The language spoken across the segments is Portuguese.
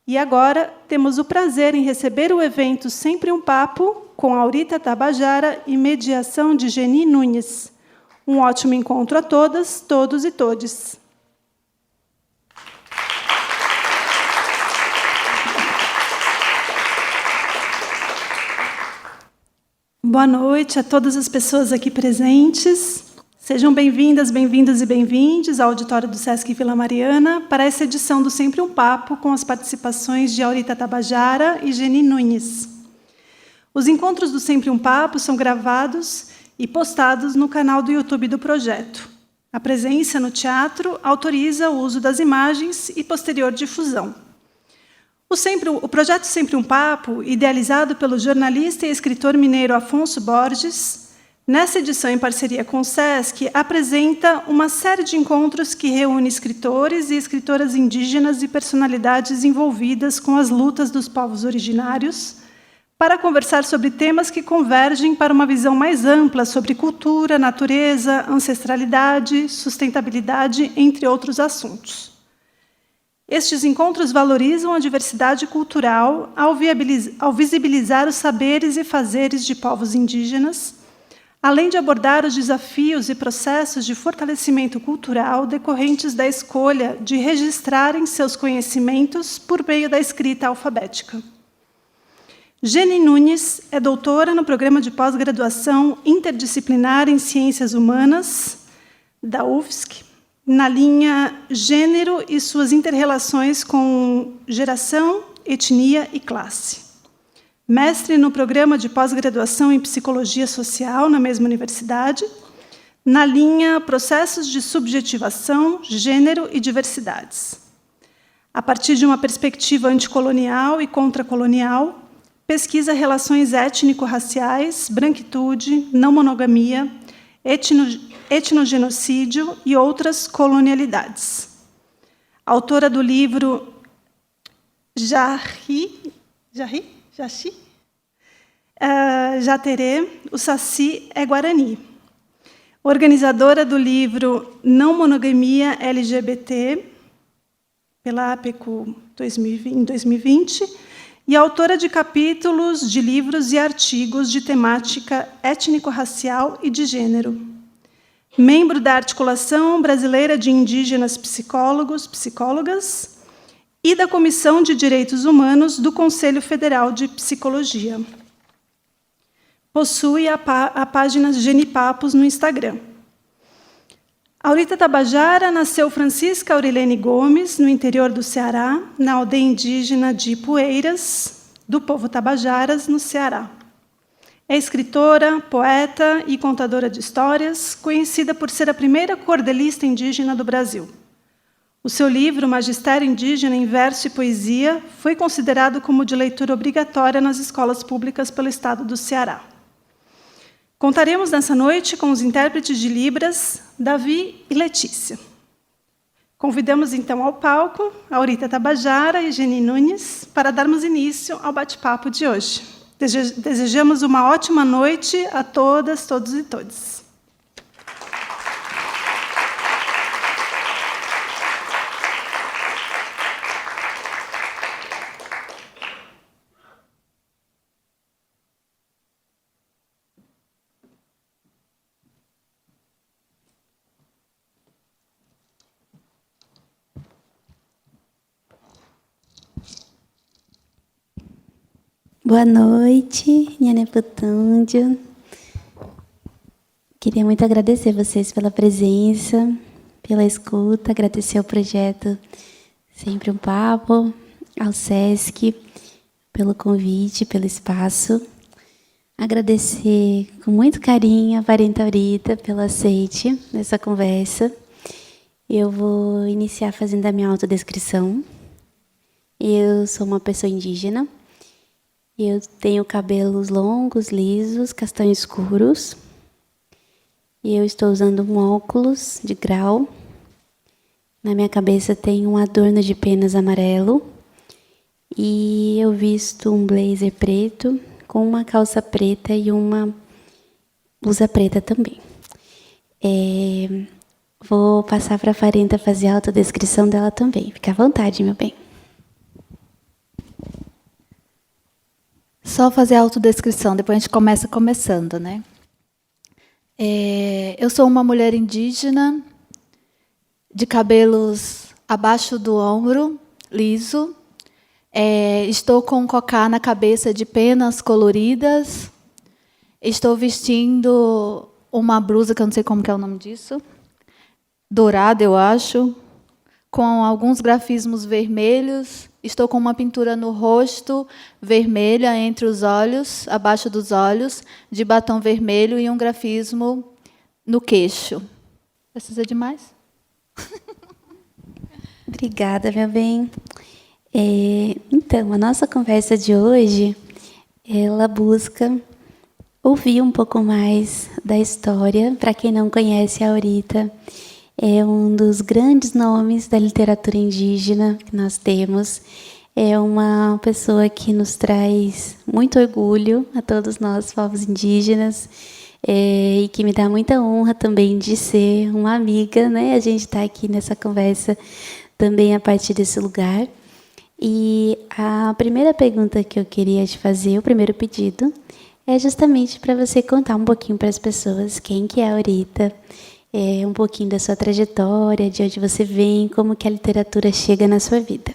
E agora temos o prazer em receber o evento Sempre um Papo, com Aurita Tabajara e mediação de Geni Nunes. Um ótimo encontro a todas, todos e todes. Boa noite a todas as pessoas aqui presentes. Sejam bem-vindas, bem-vindos e bem-vindes ao auditório do Sesc Vila Mariana para essa edição do Sempre um Papo, com as participações de Aurita Tabajara e Geni Nunes. Os encontros do Sempre um Papo são gravados e postados no canal do YouTube do projeto. A presença no teatro autoriza o uso das imagens e posterior difusão. O projeto Sempre um Papo, idealizado pelo jornalista e escritor mineiro Afonso Borges, nessa edição em parceria com o Sesc, apresenta uma série de encontros que reúne escritores e escritoras indígenas e personalidades envolvidas com as lutas dos povos originários, para conversar sobre temas que convergem para uma visão mais ampla sobre cultura, natureza, ancestralidade, sustentabilidade, entre outros assuntos. Estes encontros valorizam a diversidade cultural ao visibilizar os saberes e fazeres de povos indígenas, além de abordar os desafios e processos de fortalecimento cultural decorrentes da escolha de registrarem seus conhecimentos por meio da escrita alfabética. Geni Nunes é doutora no programa de pós-graduação interdisciplinar em Ciências Humanas da UFSC, na linha Gênero e suas interrelações com geração, etnia e classe. Mestre no programa de pós-graduação em Psicologia Social na mesma universidade, na linha Processos de Subjetivação, Gênero e Diversidades. A partir de uma perspectiva anticolonial e contracolonial, pesquisa relações étnico-raciais, branquitude, não monogamia, etnogenocídio e outras colonialidades. Autora do livro Jaterê, o Saci é Guarani. Organizadora do livro Não Monogamia LGBT, pela APECU em 2020, e autora de capítulos de livros e artigos de temática étnico-racial e de gênero. Membro da Articulação Brasileira de Indígenas Psicólogos, Psicólogas e da Comissão de Direitos Humanos do Conselho Federal de Psicologia. Possui a página Genipapos no Instagram. Aurita Tabajara nasceu Francisca Aurilene Gomes, no interior do Ceará, na aldeia indígena de Ipueiras, do povo Tabajaras, no Ceará. É escritora, poeta e contadora de histórias, conhecida por ser a primeira cordelista indígena do Brasil. O seu livro, Magistério Indígena em Verso e Poesia, foi considerado como de leitura obrigatória nas escolas públicas pelo Estado do Ceará. Contaremos nessa noite com os intérpretes de Libras, Davi e Letícia. Convidamos, então, ao palco Aurita Tabajara e Geni Nunes para darmos início ao bate-papo de hoje. Desejamos uma ótima noite a todas, todos e todes. Boa noite, Nhaneputândio. Queria muito agradecer vocês pela presença, pela escuta, agradecer ao projeto Sempre um Papo, ao Sesc, pelo convite, pelo espaço. Agradecer com muito carinho a parenta Aurita pelo aceite nessa conversa. Eu vou iniciar fazendo a minha autodescrição. Eu sou uma pessoa indígena. Eu tenho cabelos longos, lisos, castanhos escuros. E eu estou usando um óculos de grau. Na minha cabeça tem um adorno de penas amarelo. E eu visto um blazer preto com uma calça preta e uma blusa preta também. Vou passar para a Farenta fazer a autodescrição dela também. Fica à vontade, meu bem. Só fazer a autodescrição, depois a gente começa começando, né? Eu sou uma mulher indígena, de cabelos abaixo do ombro, liso. Estou com um cocá na cabeça de penas coloridas. Estou vestindo uma blusa, que eu não sei como que é o nome disso, dourada, eu acho, com alguns grafismos vermelhos. Estou com uma pintura no rosto, vermelha, entre os olhos, abaixo dos olhos, de batom vermelho e um grafismo no queixo. Precisa de mais? Obrigada, meu bem. Então, a nossa conversa de hoje, ela busca ouvir um pouco mais da história. Para quem não conhece, a Aurita é um dos grandes nomes da literatura indígena que nós temos. É uma pessoa que nos traz muito orgulho a todos nós, povos indígenas, e que me dá muita honra também de ser uma amiga, né? A gente está aqui nessa conversa também a partir desse lugar. E a primeira pergunta que eu queria te fazer, o primeiro pedido, é justamente para você contar um pouquinho para as pessoas quem que é a Aurita, um pouquinho da sua trajetória, de onde você vem, como que a literatura chega na sua vida.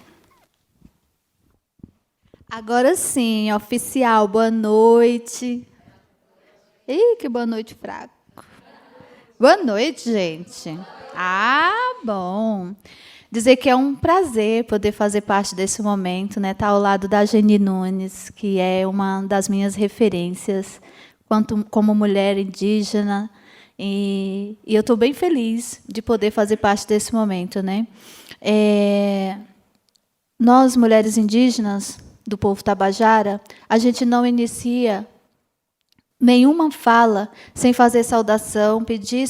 Agora sim, oficial, boa noite. Ih, que boa noite fraco. Boa noite, gente. Bom. Dizer que é um prazer poder fazer parte desse momento, né? Estar ao lado da Geni Nunes, que é uma das minhas referências como mulher indígena. E eu estou bem feliz de poder fazer parte desse momento, né? Nós, mulheres indígenas do povo Tabajara, a gente não inicia nenhuma fala sem fazer saudação, pedir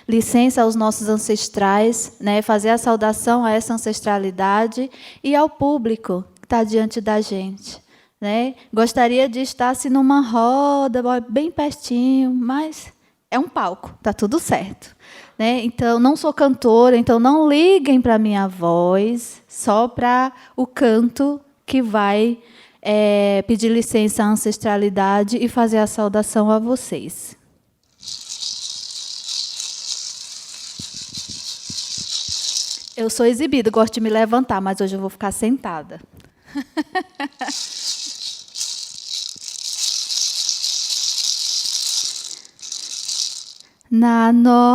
licença aos nossos ancestrais, né, fazer a saudação a essa ancestralidade e ao público que está diante da gente. Né? Gostaria de estar assim, numa roda, bem pertinho, mas é um palco, está tudo certo. Né? Então, não sou cantora, então não liguem para a minha voz, só para o canto que vai pedir licença à ancestralidade e fazer a saudação a vocês. Eu sou exibida, gosto de me levantar, mas hoje eu vou ficar sentada. Na nossa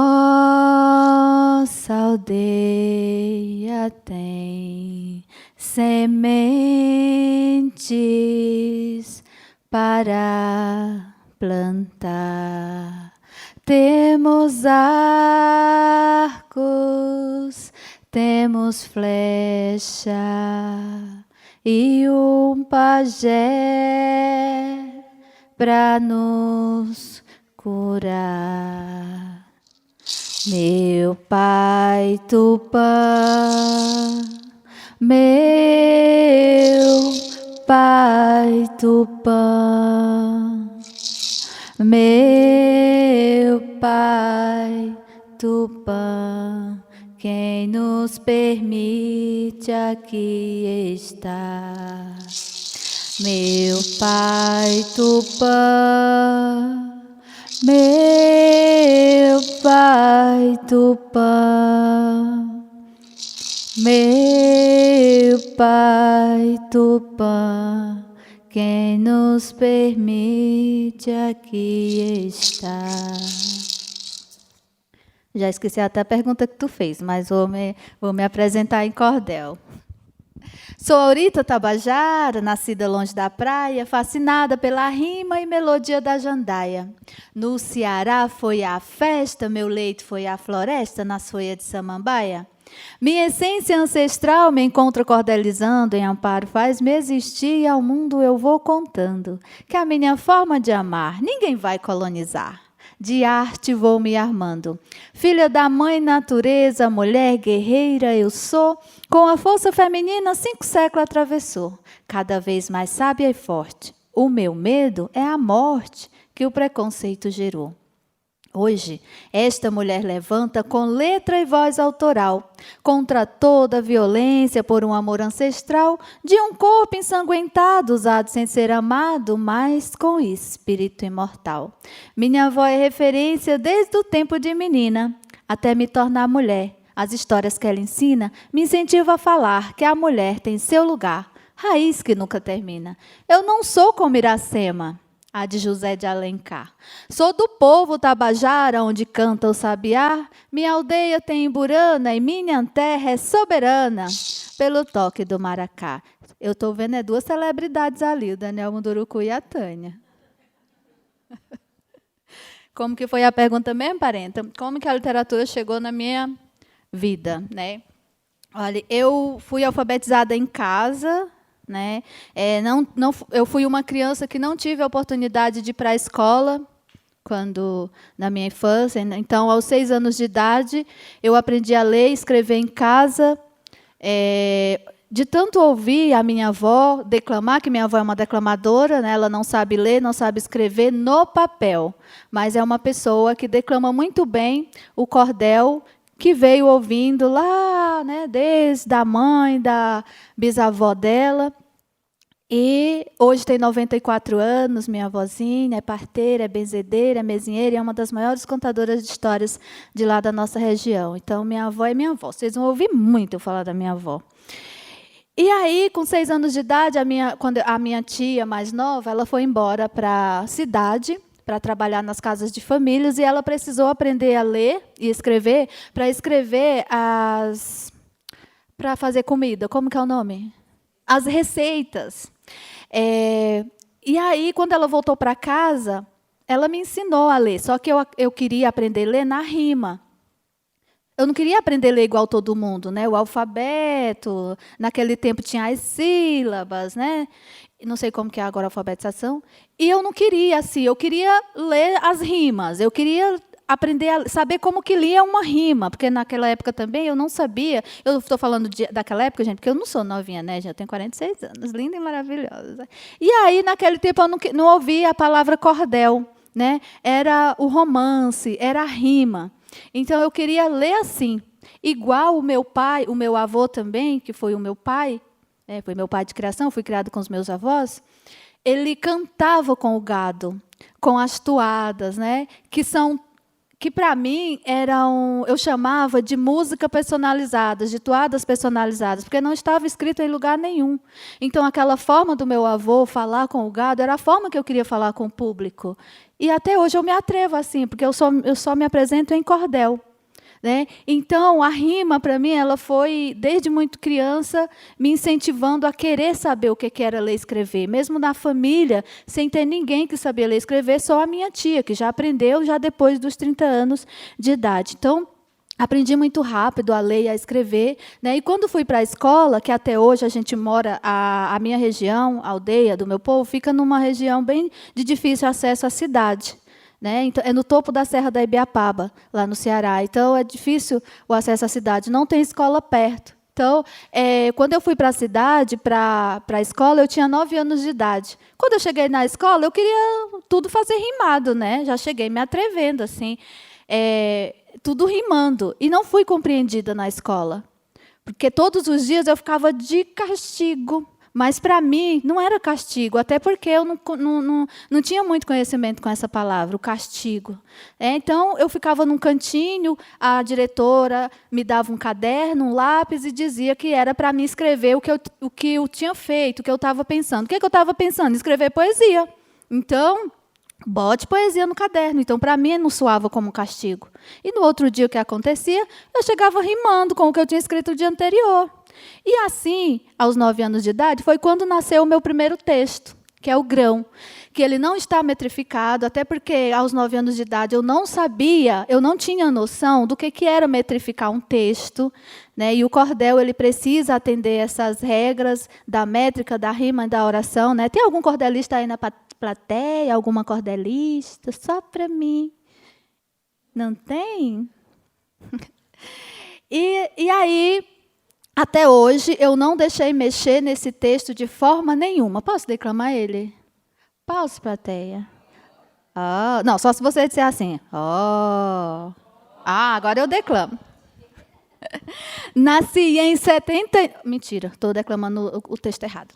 aldeia tem sementes para plantar. Temos arcos, temos flecha e um pajé para nos curar. Meu pai Tupã, meu pai Tupã, meu pai Tupã, quem nos permite aqui estar. Meu pai Tupã, meu pai Tupã, meu pai Tupã, quem nos permite aqui estar. Já esqueci até a pergunta que tu fez, mas vou me apresentar em cordel. Sou Aurita Tabajara, nascida longe da praia, fascinada pela rima e melodia da jandaia. No Ceará foi a festa, meu leito foi a floresta, nas folhas de samambaia. Minha essência ancestral me encontro cordelizando, em amparo faz-me existir e ao mundo eu vou contando que a minha forma de amar ninguém vai colonizar. De arte vou me armando. Filha da mãe natureza, mulher guerreira eu sou, com a força feminina 5 séculos atravessou, cada vez mais sábia e forte. O meu medo é a morte que o preconceito gerou. Hoje, esta mulher levanta com letra e voz autoral, contra toda violência por um amor ancestral, de um corpo ensanguentado, usado sem ser amado, mas com espírito imortal. Minha avó é referência desde o tempo de menina, até me tornar mulher. As histórias que ela ensina me incentivam a falar que a mulher tem seu lugar, raiz que nunca termina. Eu não sou como Iracema, a de José de Alencar. Sou do povo Tabajara, onde canta o sabiá. Minha aldeia tem Imburana e minha terra é soberana pelo toque do maracá. Eu estou vendo duas celebridades ali, o Daniel Munduruku e a Tânia. Como que foi a pergunta mesmo, parenta? Como que a literatura chegou na minha vida, né? Olha, eu fui alfabetizada em casa, né? Eu fui uma criança que não tive a oportunidade de ir para a escola na minha infância. Então, aos 6 anos de idade, eu aprendi a ler e escrever em casa. De tanto ouvir a minha avó declamar, que minha avó é uma declamadora, né? Ela não sabe ler, não sabe escrever no papel, mas é uma pessoa que declama muito bem o cordel, que veio ouvindo lá, né, desde a mãe, da bisavó dela. E hoje tem 94 anos, minha avózinha, é parteira, é benzedeira, é mesinheira, e é uma das maiores contadoras de histórias de lá da nossa região. Então, minha avó é minha avó. Vocês vão ouvir muito eu falar da minha avó. E aí, com 6 anos de idade, quando a minha tia mais nova, ela foi embora para a cidade, para trabalhar nas casas de famílias, e ela precisou aprender a ler e escrever, para fazer comida. Como que é o nome? As receitas. E aí, quando ela voltou para casa, ela me ensinou a ler, só que eu queria aprender a ler na rima. Eu não queria aprender a ler igual todo mundo, né? O alfabeto, naquele tempo tinha as sílabas, né? Não sei como que é agora a alfabetização. E eu não queria assim, eu queria ler as rimas, eu queria aprender a saber como que lia uma rima, porque naquela época também eu não sabia. Eu estou falando daquela época, gente, porque eu não sou novinha, né? Já tenho 46 anos, linda e maravilhosa. E aí, naquele tempo, eu não ouvia a palavra cordel, né? Era o romance, era a rima. Então, eu queria ler assim, igual o meu pai, o meu avô também, que foi o meu pai, foi meu pai de criação, fui criado com os meus avós, ele cantava com o gado, com as toadas, né? Que para mim eu chamava de música personalizada, de toadas personalizadas, porque não estava escrito em lugar nenhum. Então, aquela forma do meu avô falar com o gado era a forma que eu queria falar com o público. E até hoje eu me atrevo assim, porque eu só me apresento em cordel, né? Então, a rima, para mim, ela foi, desde muito criança, me incentivando a querer saber o que era ler e escrever. Mesmo na família, sem ter ninguém que sabia ler e escrever, só a minha tia, que já aprendeu já depois dos 30 anos de idade. Então, aprendi muito rápido a ler e a escrever, né? E quando fui para a escola, que até hoje a gente mora, a minha região, a aldeia do meu povo, fica numa região bem de difícil acesso à cidade, né? Então, é no topo da Serra da Ibiapaba, lá no Ceará. Então, é difícil o acesso à cidade, não tem escola perto. Então, quando eu fui para a cidade, para a escola, eu tinha 9 anos de idade. Quando eu cheguei na escola, eu queria tudo fazer rimado, né? Já cheguei me atrevendo, assim, tudo rimando. E não fui compreendida na escola, porque todos os dias eu ficava de castigo. Mas, para mim, não era castigo, até porque eu não tinha muito conhecimento com essa palavra, o castigo. Então, eu ficava num cantinho, a diretora me dava um caderno, um lápis, e dizia que era para mim escrever o que eu tinha feito, o que eu estava pensando. O que eu estava pensando? Escrever poesia. Então, bote poesia no caderno. Então, para mim, não soava como castigo. E, no outro dia, o que acontecia? Eu chegava rimando com o que eu tinha escrito o dia anterior. E assim, aos 9 anos de idade, foi quando nasceu o meu primeiro texto, que é o Grão, que ele não está metrificado, até porque aos 9 anos de idade eu não sabia, eu não tinha noção do que era metrificar um texto, né? E o cordel ele precisa atender essas regras da métrica, da rima e da oração, né? Tem algum cordelista aí na plateia? Alguma cordelista? Só para mim. Não tem? E aí... Até hoje, eu não deixei mexer nesse texto de forma nenhuma. Posso declamar ele? Posso, plateia? Oh. Não, só se você disser assim. Oh. Ah, agora eu declamo. Nasci em 70... Mentira, estou declamando o texto errado.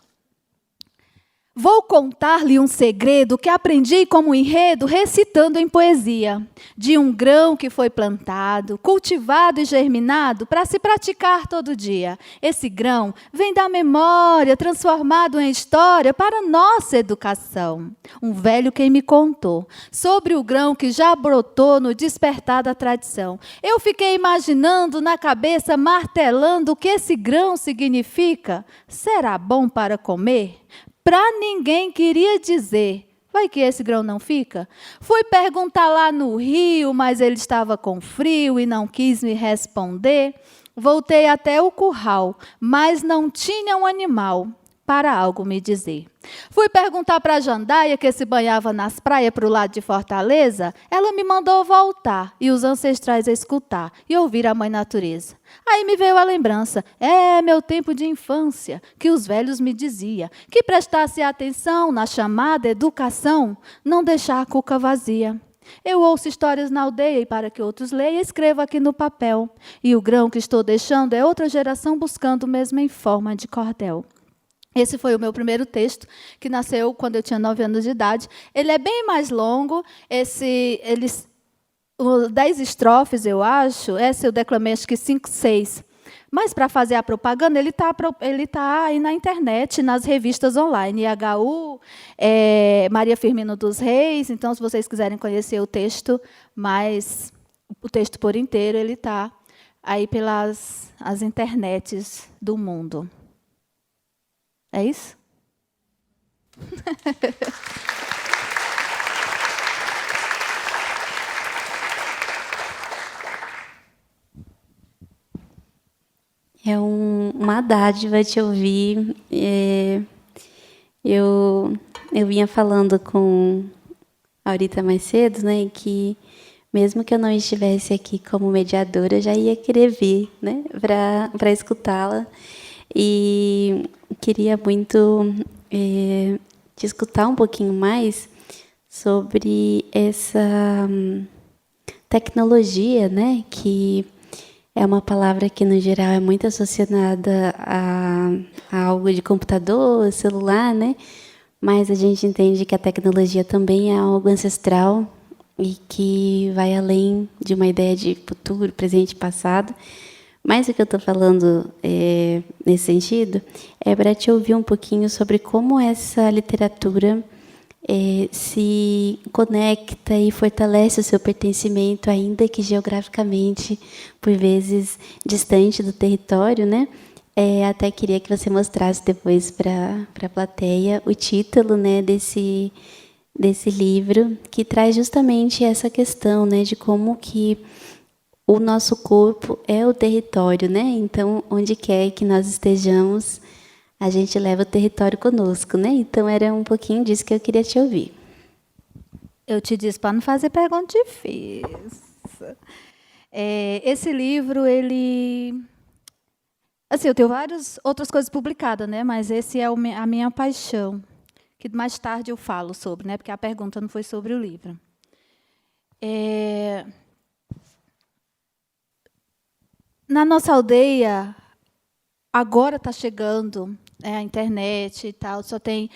Vou contar-lhe um segredo que aprendi como enredo recitando em poesia. De um grão que foi plantado, cultivado e germinado para se praticar todo dia. Esse grão vem da memória, transformado em história para nossa educação. Um velho quem me contou sobre o grão que já brotou no despertar da tradição. Eu fiquei imaginando na cabeça, martelando o que esse grão significa. Será bom para comer? Para ninguém queria dizer, vai que esse grão não fica? Fui perguntar lá no rio, mas ele estava com frio e não quis me responder. Voltei até o curral, mas não tinha um animal para algo me dizer. Fui perguntar para a Jandaia, que se banhava nas praias para o lado de Fortaleza. Ela me mandou voltar e os ancestrais a escutar e ouvir a mãe natureza. Aí me veio a lembrança, meu tempo de infância, que os velhos me diziam, que prestasse atenção na chamada educação, não deixar a cuca vazia. Eu ouço histórias na aldeia e para que outros leiam, escrevo aqui no papel. E o grão que estou deixando é outra geração buscando o mesmo em forma de cordel. Esse foi o meu primeiro texto, que nasceu quando eu tinha 9 anos de idade. Ele é bem mais longo, 10 estrofes, eu acho. Essa eu declamei, acho que 5, 6. Mas, para fazer a propaganda, ele tá aí na internet, nas revistas online. IHU, Maria Firmino dos Reis. Então, se vocês quiserem conhecer o texto por inteiro, ele está aí pelas as internets do mundo. É isso? É uma dádiva te ouvir. Eu vinha falando com a Aurita mais cedo, né, que mesmo que eu não estivesse aqui como mediadora, eu já ia querer vir, né, para escutá-la. E queria muito te escutar um pouquinho mais sobre essa tecnologia, né, que é uma palavra que, no geral, é muito associada a algo de computador, celular, né? Mas a gente entende que a tecnologia também é algo ancestral e que vai além de uma ideia de futuro, presente e passado. Mas o que eu estou falando nesse sentido é para te ouvir um pouquinho sobre como essa literatura se conecta e fortalece o seu pertencimento, ainda que geograficamente, por vezes, distante do território, né? Até queria que você mostrasse depois para a plateia o título, né, desse livro, que traz justamente essa questão, né, de como que o nosso corpo é o território, né? Então, onde quer que nós estejamos, a gente leva o território conosco, né? Então, era um pouquinho disso que eu queria te ouvir. Eu te disse para não fazer pergunta difícil. Esse livro, ele... Assim, eu tenho várias outras coisas publicadas, né? Mas esse é a minha paixão, que mais tarde eu falo sobre, né? Porque a pergunta não foi sobre o livro. Na nossa aldeia, agora está chegando a internet e tal, só tem...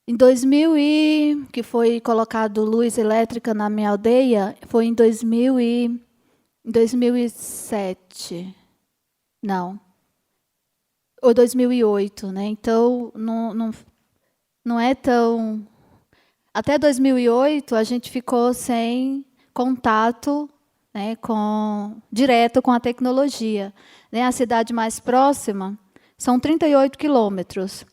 Em 2000, que foi colocado luz elétrica na minha aldeia, foi em 2007. Não. Ou 2008, né? Então, não é tão... Até 2008, a gente ficou sem contato, né, direto com a tecnologia. Né? A cidade mais próxima são 38 quilômetros.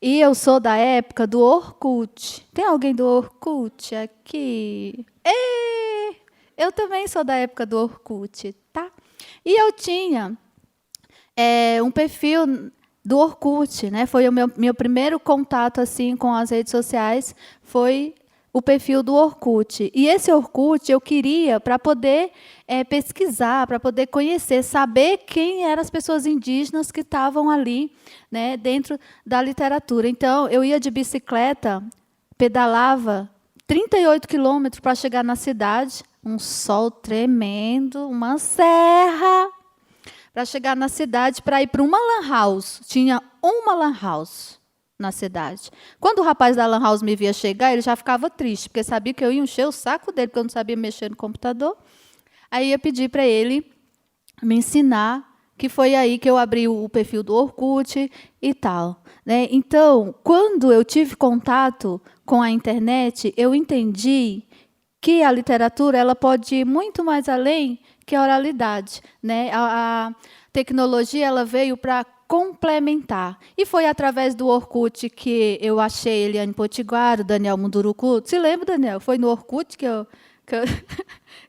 E eu sou da época do Orkut. Tem alguém do Orkut aqui? Eu também sou da época do Orkut, tá? E eu tinha um perfil do Orkut, né? Foi o meu primeiro contato assim com as redes sociais, foi o perfil do Orkut. E esse Orkut eu queria para poder pesquisar, para poder conhecer, saber quem eram as pessoas indígenas que estavam ali, né, dentro da literatura. Então, eu ia de bicicleta, pedalava 38 quilômetros para chegar na cidade, um sol tremendo, uma serra, para chegar na cidade, para ir para uma lan house. Tinha uma lan house na cidade. Quando o rapaz da lan house me via chegar, ele já ficava triste, porque sabia que eu ia encher o saco dele, porque eu não sabia mexer no computador. Aí ia pedir para ele me ensinar, que foi aí que eu abri o perfil do Orkut e tal, né? Então, quando eu tive contato com a internet, eu entendi que a literatura ela pode ir muito mais além que a oralidade, né? A tecnologia ela veio para complementar. E foi através do Orkut que eu achei Eliane Potiguar, o Daniel Munduruku. Se lembra, Daniel? Foi no Orkut que eu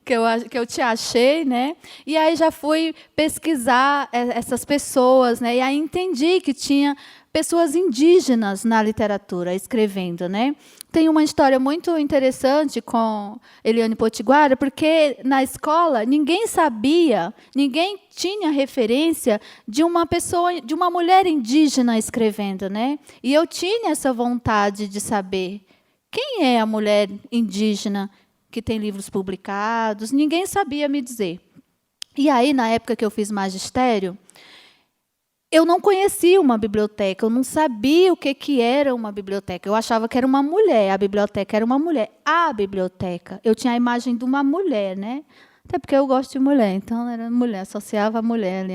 que eu te achei, né? E aí já fui pesquisar essas pessoas, né? E aí entendi que tinha pessoas indígenas na literatura escrevendo, né? Tem uma história muito interessante com Eliane Potiguara, porque na escola ninguém sabia, ninguém tinha referência de uma pessoa, de uma mulher indígena escrevendo, né? E eu tinha essa vontade de saber quem é a mulher indígena que tem livros publicados, ninguém sabia me dizer. E aí, na época que eu fiz magistério, eu não conhecia uma biblioteca, eu não sabia o que era uma biblioteca. Eu achava que era uma mulher, a biblioteca era uma mulher. A biblioteca, eu tinha a imagem de uma mulher, né? Até porque eu gosto de mulher, então era mulher, associava a mulher ali,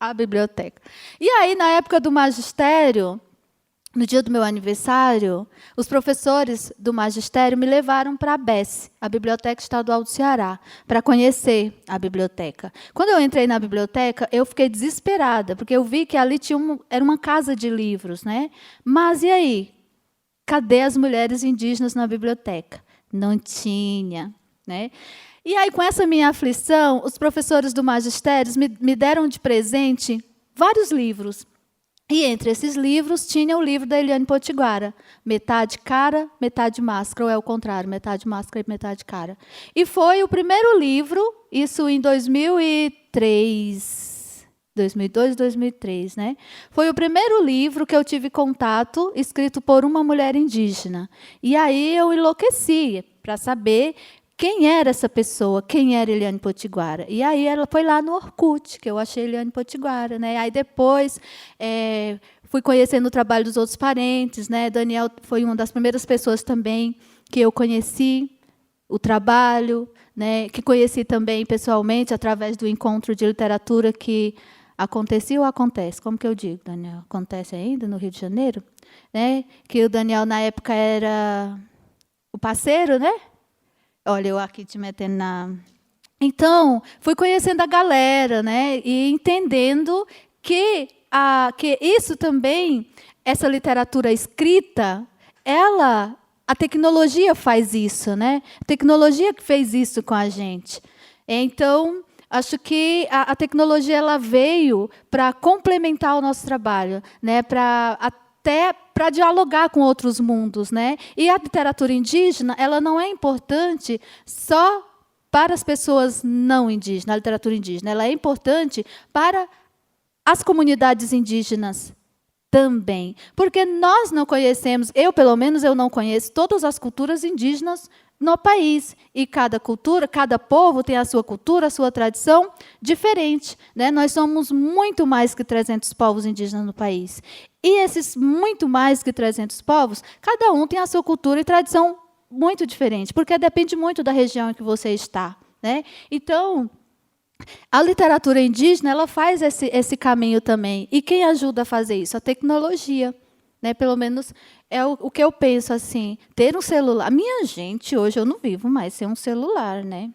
a biblioteca. E aí, na época do magistério, no dia do meu aniversário, os professores do magistério me levaram para a BES, a Biblioteca Estadual do Ceará, para conhecer a biblioteca. Quando eu entrei na biblioteca, eu fiquei desesperada, porque eu vi que ali era uma casa de livros, né? Mas e aí? Cadê as mulheres indígenas na biblioteca? Não tinha, né? E aí, com essa minha aflição, os professores do magistério me deram de presente vários livros. E entre esses livros tinha o livro da Eliane Potiguara, Metade Cara, Metade Máscara, ou é o contrário, Metade Máscara e Metade Cara. E foi o primeiro livro, isso em 2003, 2002, 2003, né? Foi o primeiro livro que eu tive contato, escrito por uma mulher indígena. E aí eu enlouqueci para saber quem era essa pessoa, quem era Eliane Potiguara. E aí ela foi lá no Orkut, que eu achei Eliane Potiguara, né? Aí depois fui conhecendo o trabalho dos outros parentes, né? Daniel foi uma das primeiras pessoas também que eu conheci o trabalho, né? Que conheci também pessoalmente através do encontro de literatura que acontecia ou acontece? Como que eu digo, Daniel? Acontece ainda no Rio de Janeiro, né? Que o Daniel na época era o parceiro, né? Olha, eu aqui te metendo na... Então, fui conhecendo a galera, né? E entendendo que isso também, essa literatura escrita, a tecnologia faz isso, né? A tecnologia que fez isso com a gente. Então, acho que a tecnologia ela veio para complementar o nosso trabalho, né? Até para dialogar com outros mundos, né? E a literatura indígena, ela não é importante só para as pessoas não indígenas, a literatura indígena, ela é importante para as comunidades indígenas também, porque nós não conhecemos, eu pelo menos eu não conheço todas as culturas indígenas no país, e cada cultura, cada povo tem a sua cultura, a sua tradição diferente, né? Nós somos muito mais que 300 povos indígenas no país. E esses muito mais que 300 povos, cada um tem a sua cultura e tradição muito diferente, porque depende muito da região em que você está, né? Então, a literatura indígena ela faz esse caminho também. E quem ajuda a fazer isso? A tecnologia. Né? Pelo menos é o que eu penso assim. Ter um celular. Minha gente, hoje eu não vivo mais sem um celular. Né?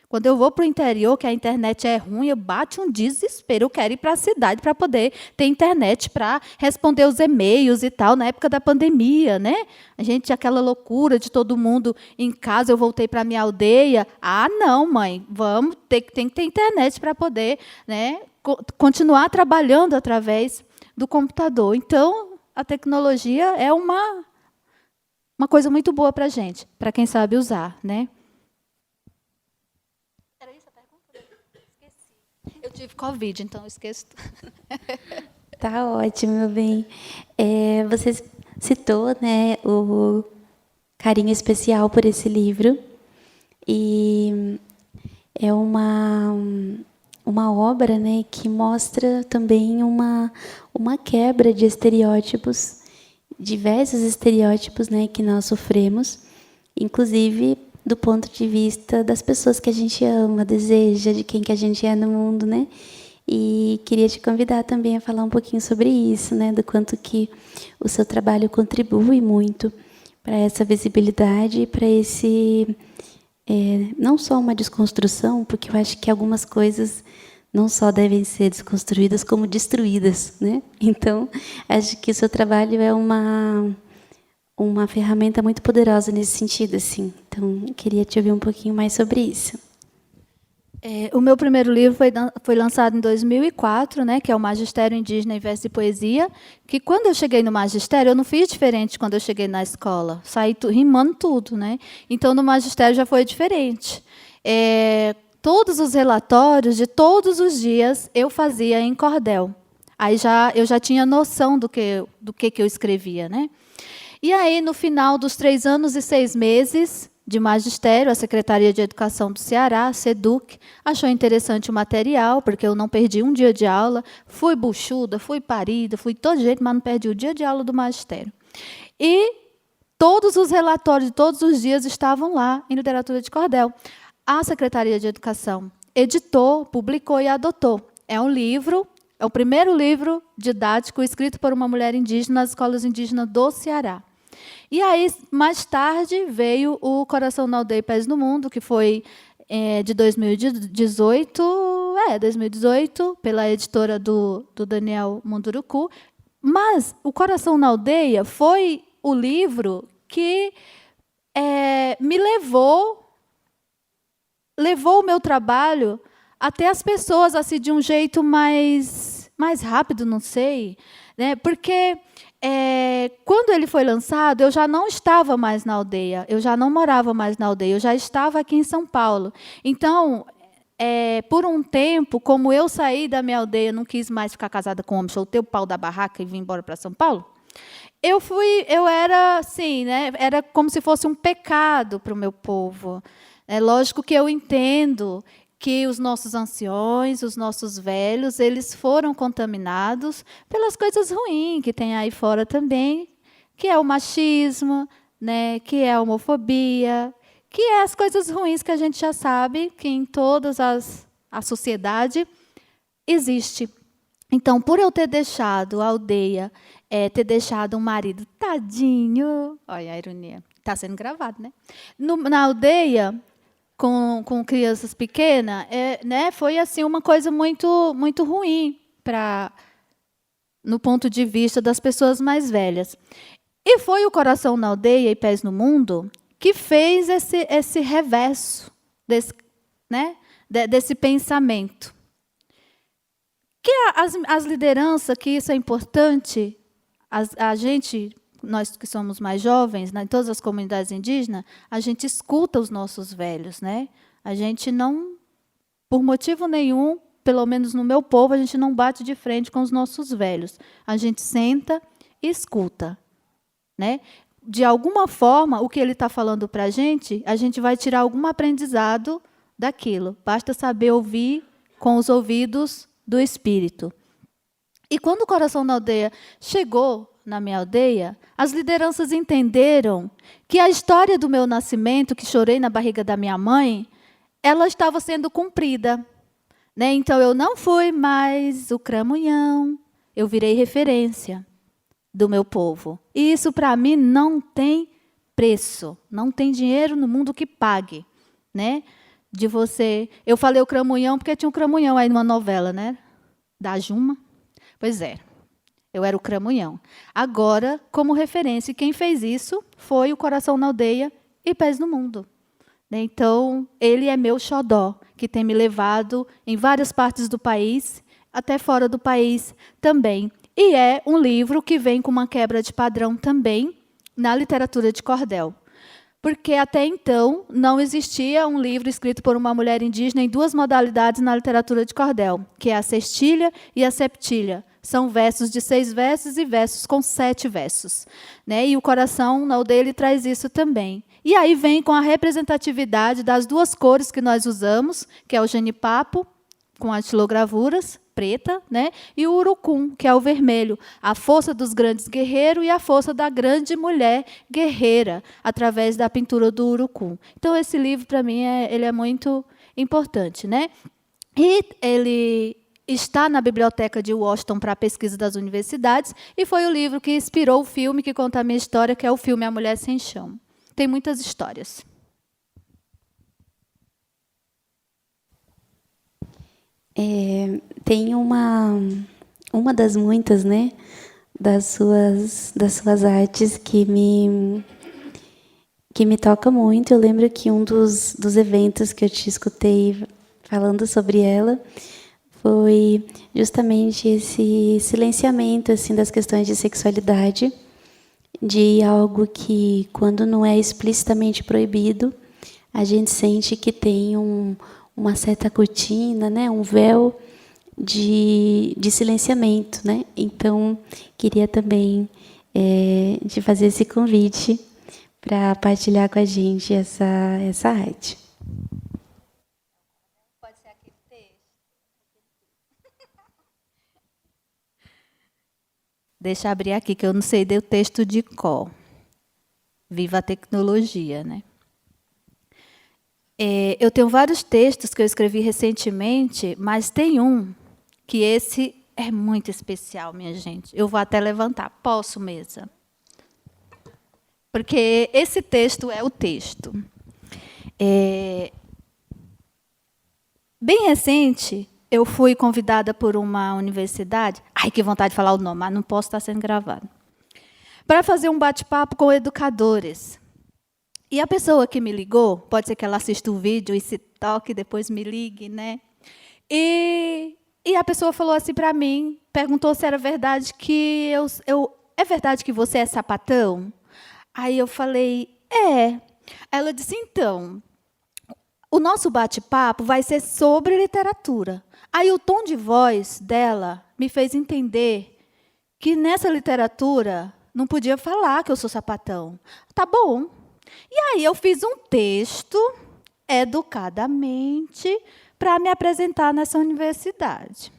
Quando eu vou para o interior, que a internet é ruim, eu bate um desespero. Eu quero ir para a cidade para poder ter internet para responder os e-mails e tal, na época da pandemia. Né? A gente, aquela loucura de todo mundo em casa, eu voltei para a minha aldeia. Ah, não, mãe, tem que ter internet para poder, né, continuar trabalhando através do computador. Então, a tecnologia é uma coisa muito boa para a gente, para quem sabe usar. Né? Era isso a pergunta? Esqueci. Eu tive Covid, então eu esqueço. Tá ótimo, meu bem. Você citou, né, o carinho especial por esse livro. E é uma obra, né, que mostra também uma quebra de estereótipos, diversos estereótipos, né, que nós sofremos, inclusive do ponto de vista das pessoas que a gente ama, deseja, de quem que a gente é no mundo, né? E queria te convidar também a falar um pouquinho sobre isso, né, do quanto que o seu trabalho contribui muito para essa visibilidade, para esse não só uma desconstrução, porque eu acho que algumas coisas não só devem ser desconstruídas, como destruídas, né? Então, acho que o seu trabalho é uma ferramenta muito poderosa nesse sentido, assim. Então, queria te ouvir um pouquinho mais sobre isso. O meu primeiro livro foi lançado em 2004, né, que é o Magistério Indígena em Verso de Poesia, que quando eu cheguei no magistério, eu não fiz diferente quando eu cheguei na escola. Saí rimando tudo, né? Então, no magistério já foi diferente. Todos os relatórios de todos os dias eu fazia em cordel. Aí eu já tinha noção do que eu escrevia, né? E aí, no final dos 3 anos e 6 meses de magistério, a Secretaria de Educação do Ceará, a SEDUC, achou interessante o material, porque eu não perdi um dia de aula, fui buchuda, fui parida, fui de todo jeito, mas não perdi o dia de aula do magistério. E todos os relatórios de todos os dias estavam lá em literatura de cordel. A Secretaria de Educação editou, publicou e adotou. É um livro, é o primeiro livro didático escrito por uma mulher indígena nas escolas indígenas do Ceará. E aí, mais tarde, veio o Coração na Aldeia e Pés no Mundo, que foi de 2018, pela editora do Daniel Munduruku. Mas o Coração na Aldeia foi o livro que me levou o meu trabalho até as pessoas assim, de um jeito mais rápido, não sei, né? Porque quando ele foi lançado, eu já não estava mais na aldeia, eu já não morava mais na aldeia, eu já estava aqui em São Paulo. Então, por um tempo, como eu saí da minha aldeia, não quis mais ficar casada com homem, soltei o pau da barraca e vim embora para São Paulo, eu era assim, né? Era como se fosse um pecado para o meu povo. É lógico que eu entendo que os nossos anciões, os nossos velhos, eles foram contaminados pelas coisas ruins que tem aí fora também, que é o machismo, né, que é a homofobia, que é as coisas ruins que a gente já sabe que em todas a sociedade existe. Então, por eu ter deixado a aldeia, ter deixado um marido tadinho, olha a ironia, está sendo gravado, né? Na aldeia, com crianças pequenas, né, foi assim uma coisa muito, muito ruim no ponto de vista das pessoas mais velhas. E foi o Coração na Aldeia e Pés no Mundo que fez esse reverso desse pensamento. Que as lideranças, que isso é importante, a gente, nós que somos mais jovens, em todas as comunidades indígenas, a gente escuta os nossos velhos, né? A gente não, por motivo nenhum, pelo menos no meu povo, a gente não bate de frente com os nossos velhos. A gente senta e escuta, né? De alguma forma, o que ele está falando para a gente vai tirar algum aprendizado daquilo. Basta saber ouvir com os ouvidos do Espírito. E quando o Coração na Aldeia chegou na minha aldeia, as lideranças entenderam que a história do meu nascimento, que chorei na barriga da minha mãe, ela estava sendo cumprida, né? Então, eu não fui mais o cramunhão, eu virei referência do meu povo. E isso, para mim, não tem preço, não tem dinheiro no mundo que pague, né? De você... Eu falei o cramunhão porque tinha um cramunhão aí numa novela, né? Da Juma. Pois é. Eu era o cramunhão. Agora, como referência, quem fez isso foi o Coração na Aldeia e Pés no Mundo. Então, ele é meu xodó, que tem me levado em várias partes do país, até fora do país também. E é um livro que vem com uma quebra de padrão também na literatura de cordel. Porque até então não existia um livro escrito por uma mulher indígena em 2 modalidades na literatura de cordel, que é a sextilha e a septilha. São versos de 6 versos e versos com 7 versos. Né? E o coração dele traz isso também. E aí vem com a representatividade das 2 cores que nós usamos, que é o genipapo, com as estilogravuras, preta, né? E o urucum, que é o vermelho. A força dos grandes guerreiros e a força da grande mulher guerreira, através da pintura do urucum. Então, esse livro, para mim, ele é muito importante. Né? E ele está na biblioteca de Washington para a pesquisa das universidades, e foi o livro que inspirou o filme que conta a minha história, que é o filme A Mulher Sem Chão. Tem muitas histórias. Tem uma das muitas, né, das suas artes que me toca muito. Eu lembro que um dos eventos que eu te escutei falando sobre ela foi justamente esse silenciamento assim das questões de sexualidade, de algo que, quando não é explicitamente proibido, a gente sente que tem uma certa cortina, né, um véu de silenciamento, né? Então, queria também te fazer esse convite para partilhar com a gente essa arte. Pode ser aquele texto. Deixa eu abrir aqui, que eu não sei o texto de cor. Viva a tecnologia, né? Eu tenho vários textos que eu escrevi recentemente, mas tem um que esse é muito especial, minha gente. Eu vou até levantar. Posso, mesa? Porque esse texto é o texto. Bem recente, eu fui convidada por uma universidade. Ai, que vontade de falar o nome, mas não posso estar sendo gravado. Para fazer um bate-papo com educadores. E a pessoa que me ligou, pode ser que ela assista o vídeo e se toque, depois me ligue, né? E a pessoa falou assim para mim, perguntou se era verdade que é verdade que você é sapatão? Aí eu falei, é. Ela disse, então, o nosso bate-papo vai ser sobre literatura. Aí o tom de voz dela me fez entender que nessa literatura não podia falar que eu sou sapatão. Tá bom. E aí eu fiz um texto, educadamente, para me apresentar nessa universidade.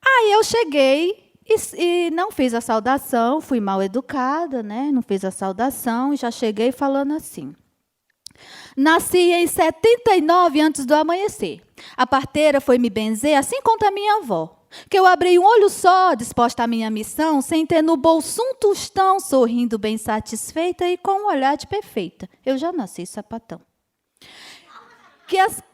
Aí eu cheguei e não fiz a saudação, fui mal educada, né? Não fiz a saudação e já cheguei falando assim. Nasci em 79 antes do amanhecer. A parteira foi me benzer, assim conta a minha avó. Que eu abri um olho só, disposta à minha missão, sem ter no bolso um tostão, sorrindo bem satisfeita e com um olhar de perfeita. Eu já nasci sapatão.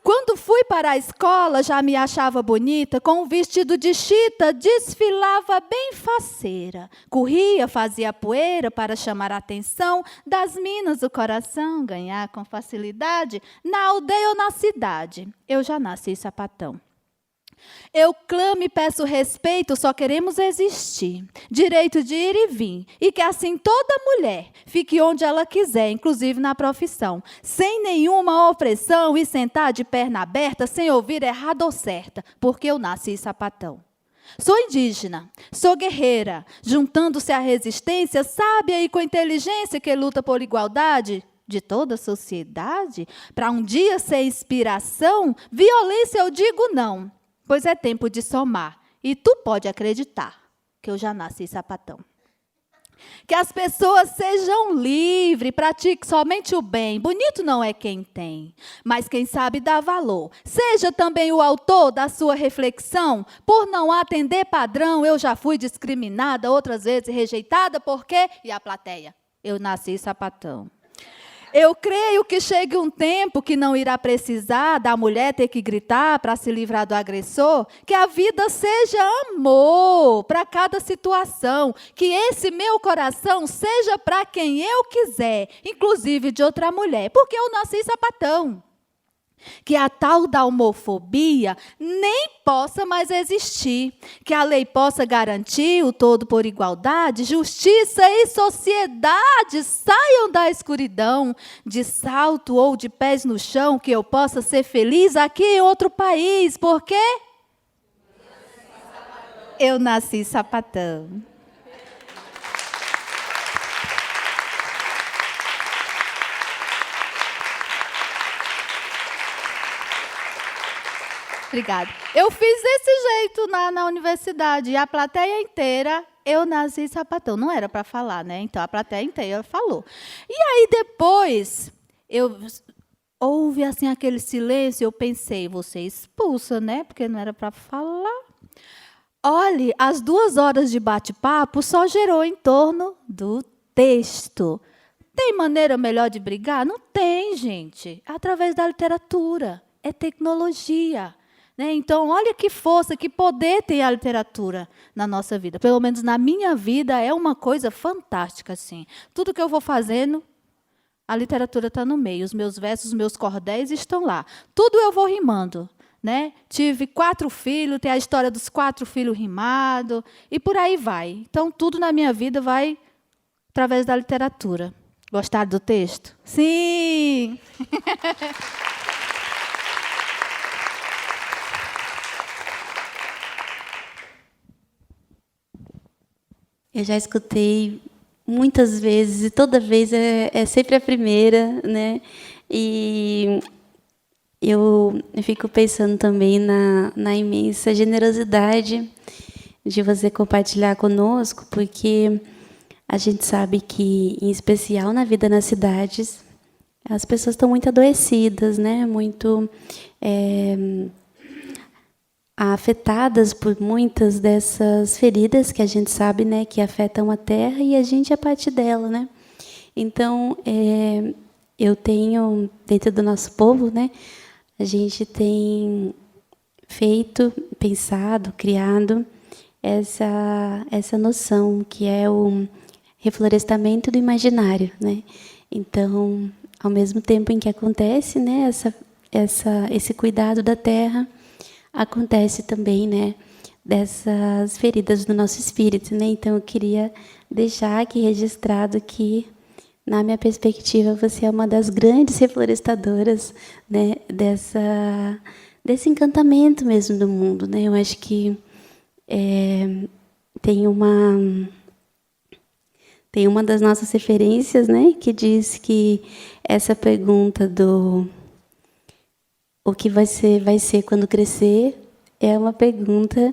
Quando fui para a escola, já me achava bonita, com um vestido de chita, desfilava bem faceira. Corria, fazia poeira para chamar a atenção das minas do coração, ganhar com facilidade, na aldeia ou na cidade. Eu já nasci sapatão. Eu clamo e peço respeito, só queremos existir. Direito de ir e vir. E que assim toda mulher fique onde ela quiser, inclusive na profissão. Sem nenhuma opressão e sentar de perna aberta, sem ouvir errado ou certa, porque eu nasci sapatão. Sou indígena, sou guerreira, juntando-se à resistência, sábia e com inteligência que luta por igualdade de toda a sociedade. Para um dia ser inspiração, violência eu digo não. Pois é tempo de somar. E tu pode acreditar que eu já nasci sapatão. Que as pessoas sejam livres, pratiquem somente o bem. Bonito não é quem tem, mas quem sabe dá valor. Seja também o autor da sua reflexão. Por não atender padrão, eu já fui discriminada, outras vezes rejeitada, porque... E a plateia? Eu nasci sapatão. Eu creio que chegue um tempo que não irá precisar da mulher ter que gritar para se livrar do agressor, que a vida seja amor para cada situação, que esse meu coração seja para quem eu quiser, inclusive de outra mulher, porque eu nasci sapatão. Que a tal da homofobia nem possa mais existir, que a lei possa garantir o todo por igualdade, justiça e sociedade saiam da escuridão, de salto ou de pés no chão, que eu possa ser feliz aqui em outro país, porque Eu nasci sapatão. Obrigada. Eu fiz desse jeito na universidade. E a plateia inteira, eu nasci sapatão. Não era para falar, né? Então, a plateia inteira falou. E aí, depois, houve assim, aquele silêncio. Eu pensei, vou ser expulsa, né? Porque não era para falar. Olhe, as 2 horas de bate-papo só gerou em torno do texto. Tem maneira melhor de brigar? Não tem, gente. É através da literatura. É tecnologia. Então, olha que força, que poder tem a literatura na nossa vida. Pelo menos na minha vida, é uma coisa fantástica. Assim. Tudo que eu vou fazendo, a literatura está no meio. Os meus versos, os meus cordéis estão lá. Tudo eu vou rimando. Tive 4 filhos, tem a história dos 4 filhos rimados, e por aí vai. Então, tudo na minha vida vai através da literatura. Gostaram do texto? Sim! Eu já escutei muitas vezes, e toda vez é sempre a primeira, né? E eu fico pensando também na imensa generosidade de você compartilhar conosco, porque a gente sabe que, em especial na vida nas cidades, as pessoas estão muito adoecidas, né? Muito afetadas por muitas dessas feridas que a gente sabe, né, que afetam a terra e a gente é parte dela, né? Então, eu tenho, dentro do nosso povo, né, a gente tem feito, pensado, criado essa noção que é o reflorestamento do imaginário, né? Então, ao mesmo tempo em que acontece, né, esse cuidado da terra, acontece também, né, dessas feridas do nosso espírito, né? Então eu queria deixar aqui registrado que, na minha perspectiva, você é uma das grandes reflorestadoras, né, desse encantamento mesmo do mundo, né? Eu acho que tem uma das nossas referências, né, que diz que essa pergunta do o que vai ser quando crescer, é uma pergunta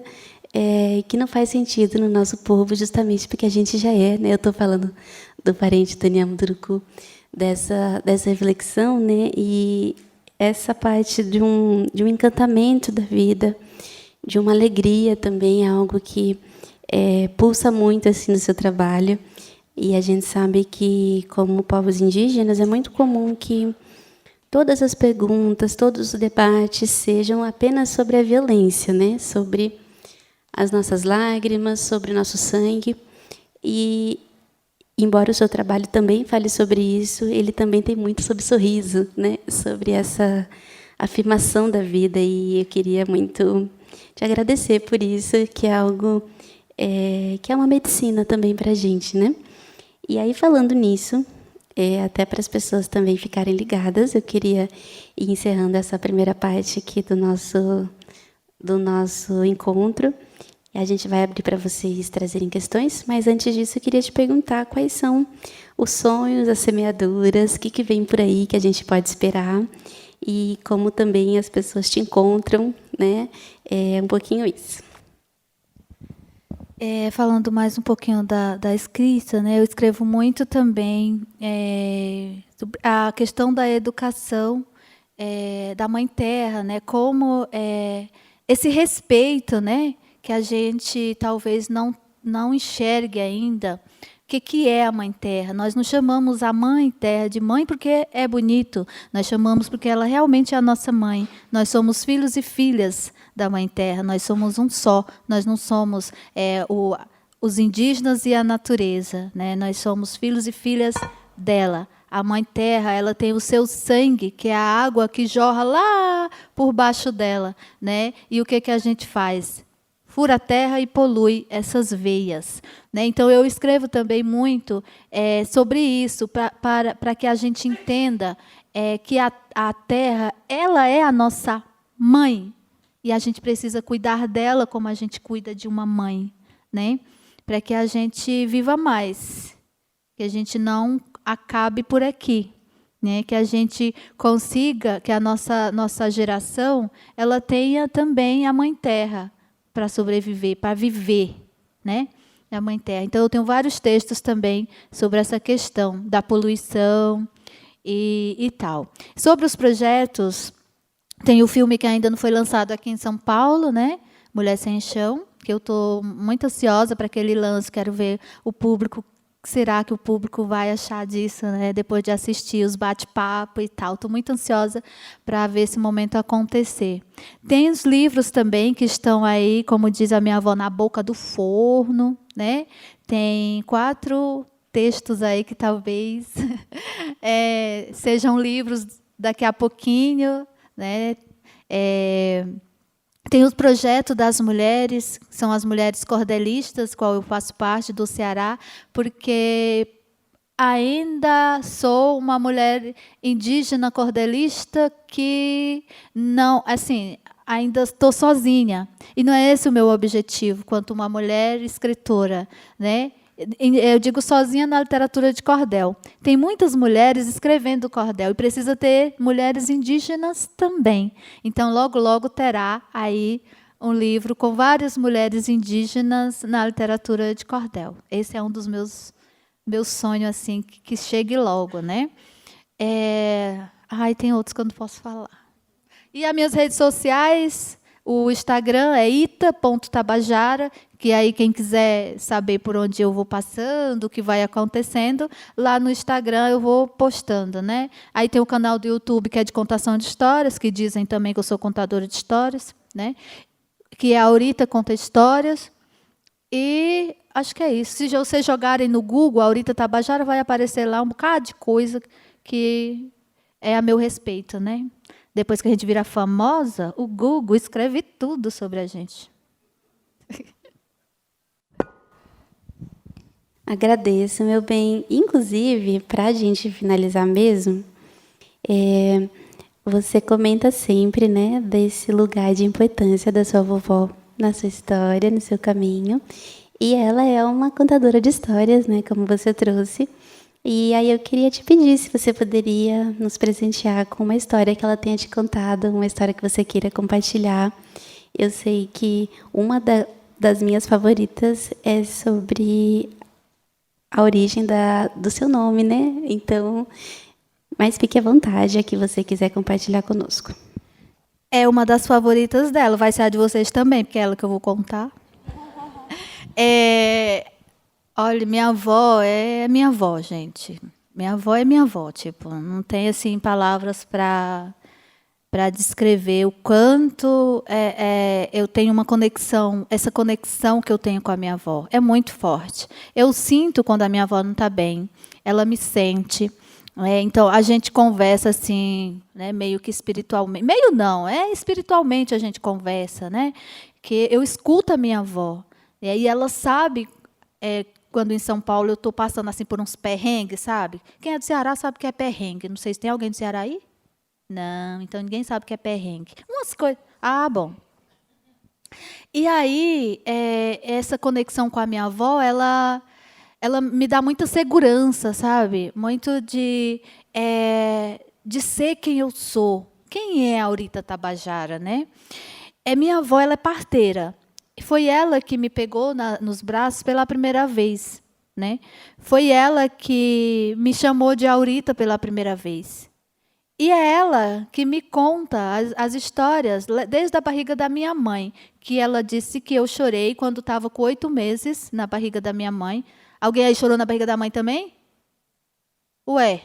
que não faz sentido no nosso povo, justamente porque a gente já é, né? Eu estou falando do parente Daniel Munduruku, dessa reflexão, né? E essa parte de um encantamento da vida, de uma alegria também, é algo que pulsa muito assim no seu trabalho. E a gente sabe que, como povos indígenas, é muito comum que todas as perguntas, todos os debates sejam apenas sobre a violência, né? Sobre as nossas lágrimas, sobre o nosso sangue. E, embora o seu trabalho também fale sobre isso, ele também tem muito sobre sorriso, né? Sobre essa afirmação da vida. E eu queria muito te agradecer por isso, que é algo que é uma medicina também para a gente, né? E aí, falando nisso, até para as pessoas também ficarem ligadas, eu queria ir encerrando essa primeira parte aqui do nosso encontro. E a gente vai abrir para vocês trazerem questões, mas antes disso eu queria te perguntar quais são os sonhos, as semeaduras, o que vem por aí que a gente pode esperar e como também as pessoas te encontram, né? Um pouquinho isso. Falando mais um pouquinho da escrita, né, eu escrevo muito também sobre a questão da educação da Mãe Terra, né, como esse respeito, né, que a gente talvez não enxergue ainda. O que é a Mãe Terra? Nós não chamamos a Mãe Terra de mãe porque é bonito, nós chamamos porque ela realmente é a nossa mãe. Nós somos filhos e filhas da Mãe Terra, nós somos um só, nós não somos os indígenas e a natureza, né? Nós somos filhos e filhas dela. A Mãe Terra, ela tem o seu sangue, que é a água que jorra lá por baixo dela, né? E o que a gente faz? Fura a terra e polui essas veias, né? Então, eu escrevo também muito sobre isso, para que a gente entenda que a terra, ela é a nossa mãe, e a gente precisa cuidar dela como a gente cuida de uma mãe, né? Para que a gente viva mais, que a gente não acabe por aqui, né? Que a gente consiga, que a nossa geração, ela tenha também a Mãe Terra para sobreviver, para viver, né? A Mãe Terra. Então, eu tenho vários textos também sobre essa questão da poluição e tal. Sobre os projetos, tem o filme que ainda não foi lançado aqui em São Paulo, né? Mulher Sem Chão, que eu estou muito ansiosa para que ele lance, quero ver o público, será que o público vai achar disso, né? Depois de assistir os bate-papo e tal. Estou muito ansiosa para ver esse momento acontecer. Tem os livros também que estão aí, como diz a minha avó, na boca do forno, né? Tem 4 textos aí que talvez sejam livros daqui a pouquinho, né? Tem o projeto das mulheres, que são as mulheres cordelistas, qual eu faço parte, do Ceará, porque ainda sou uma mulher indígena cordelista que não, assim, ainda estou sozinha. E não é esse o meu objetivo, quanto uma mulher escritora, né? Eu digo sozinha na literatura de cordel. Tem muitas mulheres escrevendo cordel e precisa ter mulheres indígenas também. Então, logo, logo terá aí um livro com várias mulheres indígenas na literatura de cordel. Esse é um dos meus sonhos, assim, que chegue logo, né? Tem outros que eu não posso falar. E as minhas redes sociais, o Instagram é ita.tabajara, que aí quem quiser saber por onde eu vou passando, o que vai acontecendo, lá no Instagram eu vou postando, né? Aí tem o canal do YouTube, que é de contação de histórias, que dizem também que eu sou contadora de histórias, né? Que é a Aurita Conta Histórias. E acho que é isso. Se vocês jogarem no Google, Aurita Tabajara, vai aparecer lá um bocado de coisa que é a meu respeito, né? Depois que a gente vira famosa, o Google escreve tudo sobre a gente. Agradeço, meu bem. Inclusive, para a gente finalizar mesmo, você comenta sempre, né, desse lugar de importância da sua vovó na sua história, no seu caminho. E ela é uma contadora de histórias, né, como você trouxe. E aí eu queria te pedir se você poderia nos presentear com uma história que ela tenha te contado, uma história que você queira compartilhar. Eu sei que uma das minhas favoritas é sobre a origem do seu nome, né? Então, mas fique à vontade, a que você quiser compartilhar conosco. É uma das favoritas dela, vai ser a de vocês também, porque é ela que eu vou contar. Olha, minha avó é minha avó, gente. Minha avó é minha avó, tipo, não tem assim palavras para descrever o quanto eu tenho uma conexão, essa conexão que eu tenho com a minha avó é muito forte. Eu sinto quando a minha avó não está bem, ela me sente. Então, a gente conversa assim, né, meio que espiritualmente. Meio não, espiritualmente a gente conversa, né? Que eu escuto a minha avó. E aí ela sabe, quando em São Paulo eu estou passando assim por uns perrengues, sabe? Quem é do Ceará sabe o que é perrengue. Não sei se tem alguém do Ceará aí? Não, então ninguém sabe o que é perrengue. Umas coisas. Ah, bom. E aí, essa conexão com a minha avó, ela me dá muita segurança, sabe? Muito de ser quem eu sou. Quem é a Aurita Tabajara, né? Minha avó, ela é parteira. Foi ela que me pegou nos braços pela primeira vez, né? Foi ela que me chamou de Aurita pela primeira vez. E é ela que me conta as histórias, desde a barriga da minha mãe, que ela disse que eu chorei quando estava com 8 meses na barriga da minha mãe. Alguém aí chorou na barriga da mãe também? Ué?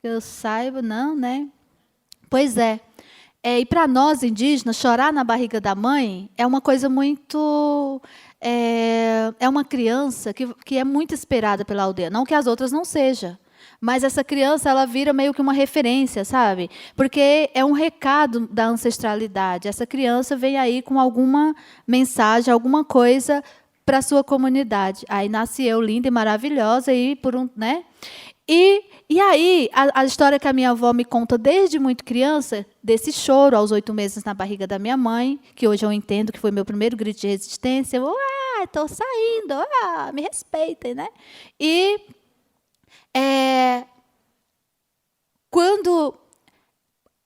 Eu saiba, não, né? Pois é. E para nós, indígenas, chorar na barriga da mãe é uma coisa muito... É uma criança que é muito esperada pela aldeia. Não que as outras não sejam. Mas essa criança, ela vira meio que uma referência, sabe? Porque é um recado da ancestralidade. Essa criança vem aí com alguma mensagem, alguma coisa para a sua comunidade. Aí nasci eu, linda e maravilhosa, né? E aí, a história que a minha avó me conta desde muito criança, desse choro aos 8 meses na barriga da minha mãe, que hoje eu entendo que foi meu primeiro grito de resistência. Eu, estou saindo, me respeitem, né? E quando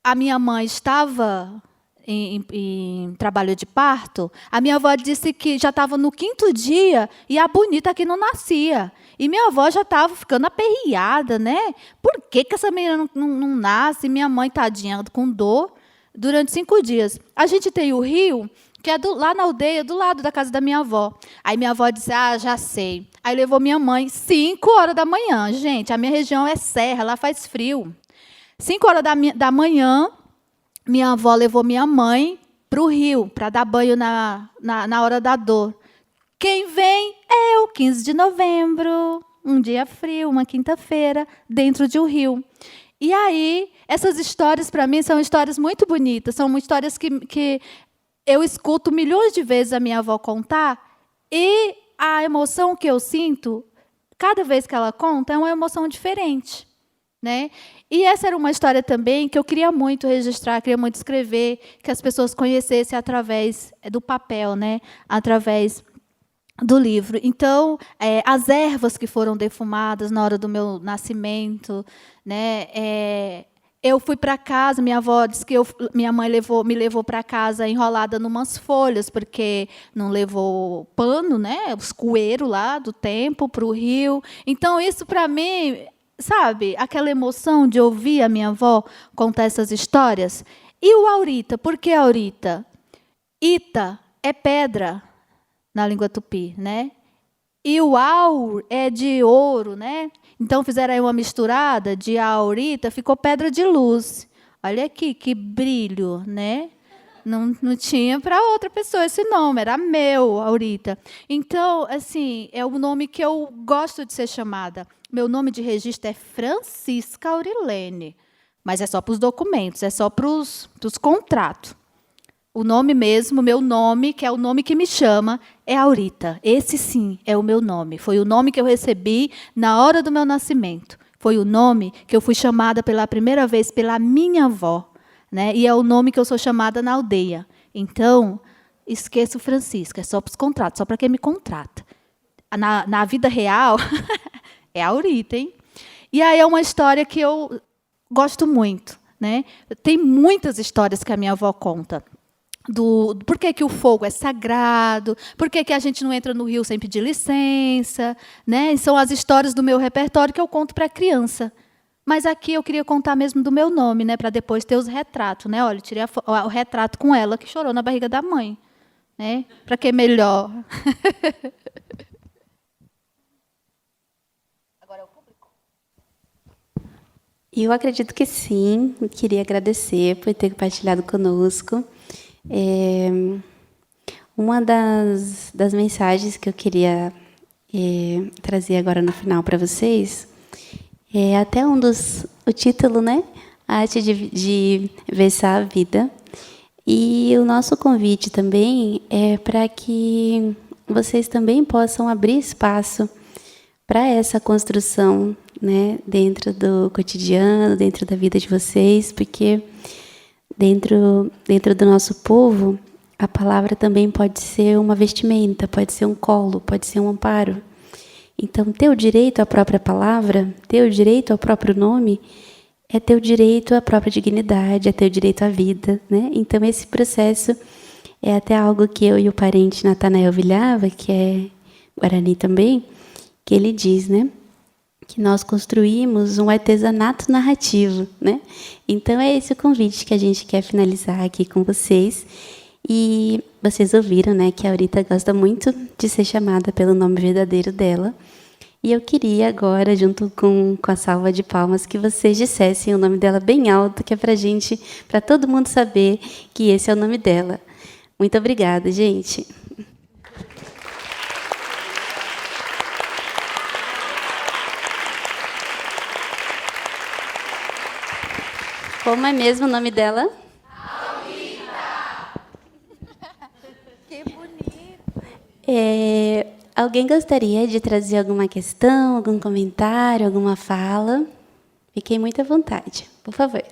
a minha mãe estava em trabalho de parto, a minha avó disse que já estava no 5º dia e a bonita aqui não nascia. E minha avó já estava ficando aperreada, né? Por que essa menina não nasce? Minha mãe, tadinha, com dor, durante 5 dias. A gente tem o rio, que é lá na aldeia, do lado da casa da minha avó. Aí minha avó disse, já sei. Aí levou minha mãe 5 horas da manhã. Gente, a minha região é serra, lá faz frio. 5 horas da manhã, minha avó levou minha mãe para o rio, para dar banho na hora da dor. Quem vem? Eu, 15 de novembro, um dia frio, uma quinta-feira, dentro de um rio. E aí, essas histórias, para mim, são histórias muito bonitas, são histórias que eu escuto milhões de vezes a minha avó contar, e a emoção que eu sinto, cada vez que ela conta, é uma emoção diferente, né? E essa era uma história também que eu queria muito registrar, queria muito escrever, que as pessoas conhecessem através do papel, né? Através do livro. Então, as ervas que foram defumadas na hora do meu nascimento, né? Eu fui para casa, minha avó disse que minha mãe me levou para casa enrolada em umas folhas, porque não levou pano, né? Os coeiros lá do tempo para o rio. Então, isso para mim, sabe, aquela emoção de ouvir a minha avó contar essas histórias. E o Aurita, por que Aurita? Ita é pedra na língua tupi, né? E o aur é de ouro, né? Então fizeram aí uma misturada de aurita, ficou pedra de luz. Olha aqui que brilho, né? Não tinha para outra pessoa esse nome, era meu, Aurita. Então, assim, é o nome que eu gosto de ser chamada. Meu nome de registro é Francisca Aurilene, mas é só para os documentos, é só para os contratos. O nome mesmo, meu nome, que é o nome que me chama, é Aurita. Esse, sim, é o meu nome. Foi o nome que eu recebi na hora do meu nascimento. Foi o nome que eu fui chamada pela primeira vez pela minha avó, né? E é o nome que eu sou chamada na aldeia. Então, esqueço Francisca, é só para os contratos, só para quem me contrata. Na vida real, é Aurita, hein? E aí é uma história que eu gosto muito, né? Tem muitas histórias que a minha avó conta. Por que o fogo é sagrado, por que a gente não entra no rio sem pedir licença, né? São as histórias do meu repertório que eu conto para a criança. Mas aqui eu queria contar mesmo do meu nome, né? Para depois ter os retratos, né? Olha, tirei o retrato com ela que chorou na barriga da mãe, né? Para que melhor? Agora é o público. Eu acredito que sim. Eu queria agradecer por ter compartilhado conosco. Uma das mensagens que eu queria trazer agora no final para vocês é até o título, né? A arte de versar a vida. E o nosso convite também é para que vocês também possam abrir espaço para essa construção, né? Dentro do cotidiano, dentro da vida de vocês, porque dentro do nosso povo, a palavra também pode ser uma vestimenta, pode ser um colo, pode ser um amparo. Então, ter o direito à própria palavra, ter o direito ao próprio nome, é ter o direito à própria dignidade, é ter o direito à vida, né? Então, esse processo é até algo que eu e o parente Natanael Vilhava, que é Guarani também, que ele diz, né? Que nós construímos um artesanato narrativo, né? Então, é esse o convite que a gente quer finalizar aqui com vocês. E vocês ouviram, né, que a Aurita gosta muito de ser chamada pelo nome verdadeiro dela. E eu queria agora, junto com a salva de palmas, que vocês dissessem o nome dela bem alto, que é para todo mundo saber que esse é o nome dela. Muito obrigada, gente. Como é mesmo o nome dela? Alguém gostaria de trazer alguma questão, algum comentário, alguma fala? Fiquem muito à vontade, por favor.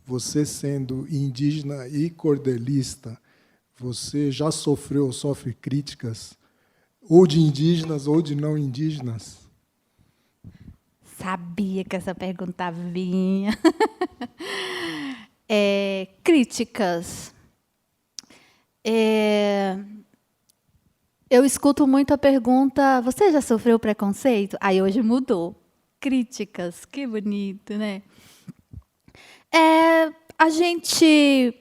Você sendo indígena e cordelista, você já sofreu ou sofre críticas, ou de indígenas ou de não indígenas? Sabia que essa pergunta vinha. Críticas. Eu escuto muito a pergunta, você já sofreu preconceito? Aí hoje mudou. Críticas, que bonito, né? A gente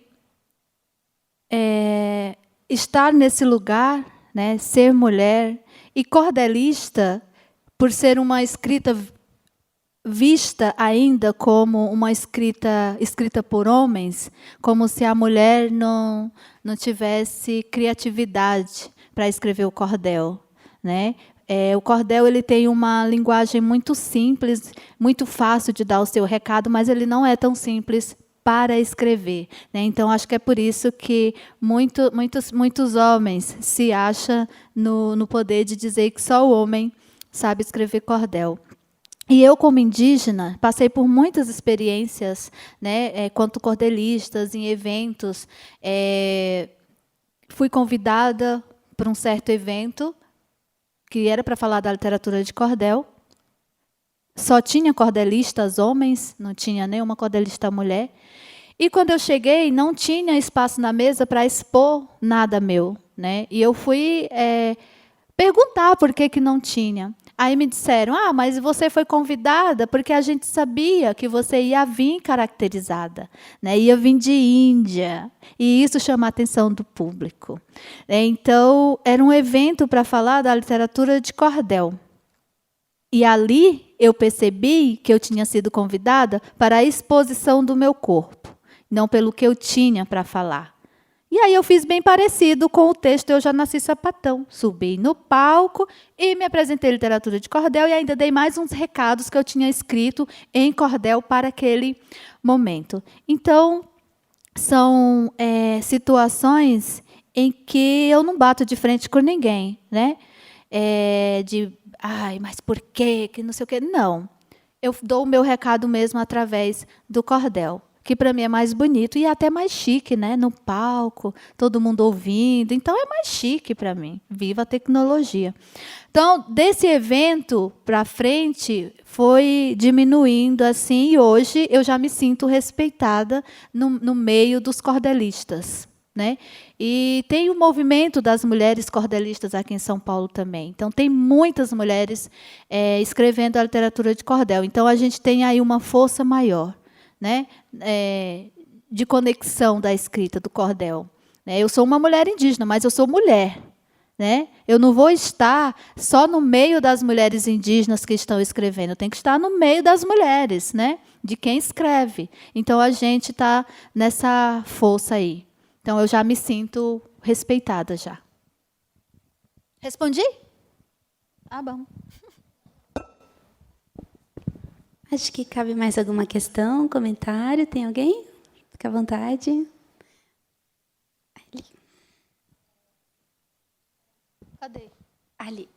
estar nesse lugar, né, ser mulher e cordelista, por ser uma escrita vista ainda como uma escrita por homens, como se a mulher não tivesse criatividade para escrever o cordel, né? O cordel ele tem uma linguagem muito simples, muito fácil de dar o seu recado, mas ele não é tão simples para escrever, né? Então, acho que é por isso que muitos homens se acham no poder de dizer que só o homem sabe escrever cordel. E eu, como indígena, passei por muitas experiências, né, quanto cordelistas, em eventos. Fui convidada para um certo evento, que era para falar da literatura de cordel. Só tinha cordelistas homens, não tinha nenhuma cordelista mulher. E quando eu cheguei, não tinha espaço na mesa para expor nada meu, né? E eu fui perguntar por que não tinha. Aí me disseram, mas você foi convidada porque a gente sabia que você ia vir caracterizada, né? Ia vir de Índia, e isso chama a atenção do público. Então, era um evento para falar da literatura de cordel. E ali eu percebi que eu tinha sido convidada para a exposição do meu corpo, não pelo que eu tinha para falar. E aí eu fiz bem parecido com o texto Eu Já Nasci Sapatão. Subi no palco e me apresentei literatura de cordel e ainda dei mais uns recados que eu tinha escrito em cordel para aquele momento. Então, são situações em que eu não bato de frente com ninguém, né? Mas por quê? Que não sei o quê. Não. Eu dou o meu recado mesmo através do cordel, que para mim é mais bonito e até mais chique, né? No palco, todo mundo ouvindo. Então, é mais chique para mim. Viva a tecnologia. Então, desse evento para frente, foi diminuindo assim, e hoje eu já me sinto respeitada no meio dos cordelistas, né? E tem o movimento das mulheres cordelistas aqui em São Paulo também. Então, tem muitas mulheres escrevendo a literatura de cordel. Então, a gente tem aí uma força maior, né, de conexão da escrita do cordel. Eu sou uma mulher indígena, mas eu sou mulher, né? Eu não vou estar só no meio das mulheres indígenas que estão escrevendo, eu tenho que estar no meio das mulheres, né, de quem escreve. Então, a gente está nessa força aí. Então, eu já me sinto respeitada já. Respondi? Bom. Acho que cabe mais alguma questão, comentário. Tem alguém? Fica à vontade. Ali. Cadê? Ali.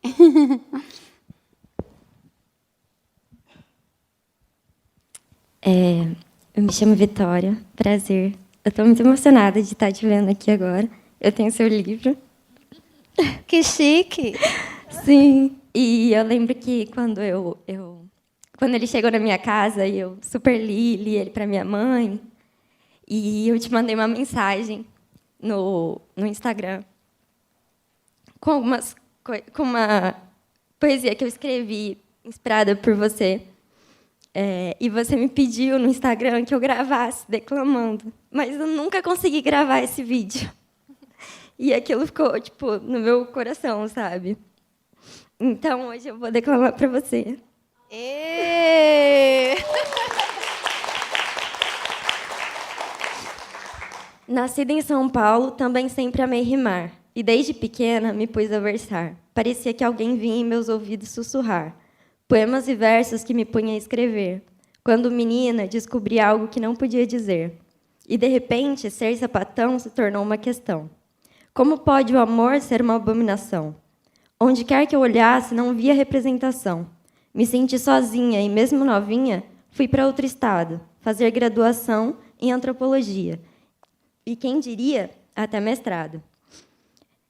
Eu me chamo Vitória, prazer. Eu estou muito emocionada de estar te vendo aqui agora. Eu tenho seu livro. Que chique! Sim, e eu lembro que quando quando ele chegou na minha casa, eu super li ele para minha mãe, e eu te mandei uma mensagem no Instagram com uma poesia que eu escrevi, inspirada por você. E você me pediu no Instagram que eu gravasse declamando, mas eu nunca consegui gravar esse vídeo. E aquilo ficou, tipo, no meu coração, sabe? Então, hoje eu vou declamar para você. Nascida em São Paulo, também sempre amei rimar. E desde pequena me pus a versar. Parecia que alguém vinha em meus ouvidos sussurrar. Poemas e versos que me punha a escrever. Quando menina, descobri algo que não podia dizer. E, de repente, ser sapatão se tornou uma questão. Como pode o amor ser uma abominação? Onde quer que eu olhasse, não via representação. Me senti sozinha e, mesmo novinha, fui para outro estado, fazer graduação em antropologia. E quem diria, até mestrado.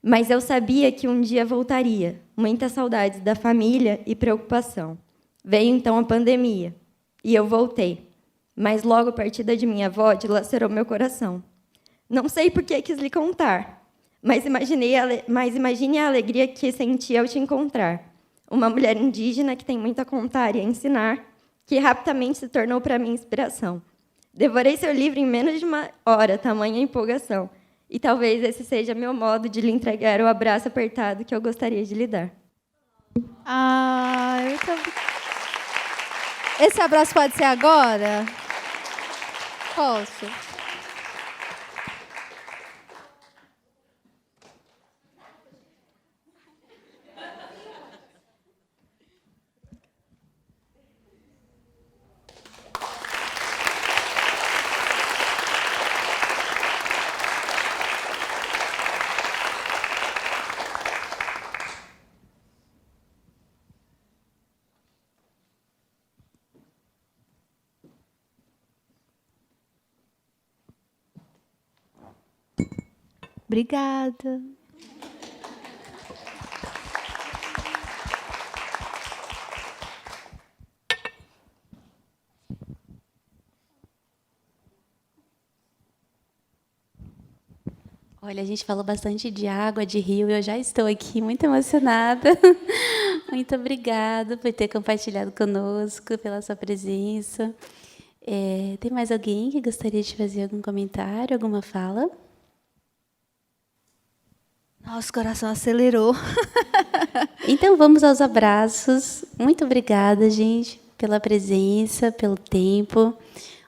Mas eu sabia que um dia voltaria. Muitas saudades da família e preocupação. Veio então a pandemia. E eu voltei. Mas logo a partida de minha avó dilacerou meu coração. Não sei por que quis lhe contar, mas imagine a alegria que senti ao te encontrar. Uma mulher indígena que tem muito a contar e a ensinar, que rapidamente se tornou para mim inspiração. Devorei seu livro em menos de uma hora, tamanha empolgação. E talvez esse seja meu modo de lhe entregar o abraço apertado que eu gostaria de lhe dar. Esse abraço pode ser agora? Posso? Obrigada. Olha, a gente falou bastante de água, de rio, e eu já estou aqui muito emocionada. Muito obrigada por ter compartilhado conosco, pela sua presença. Tem mais alguém que gostaria de fazer algum comentário, alguma fala? Nossa, o coração acelerou. Então, vamos aos abraços. Muito obrigada, gente, pela presença, pelo tempo.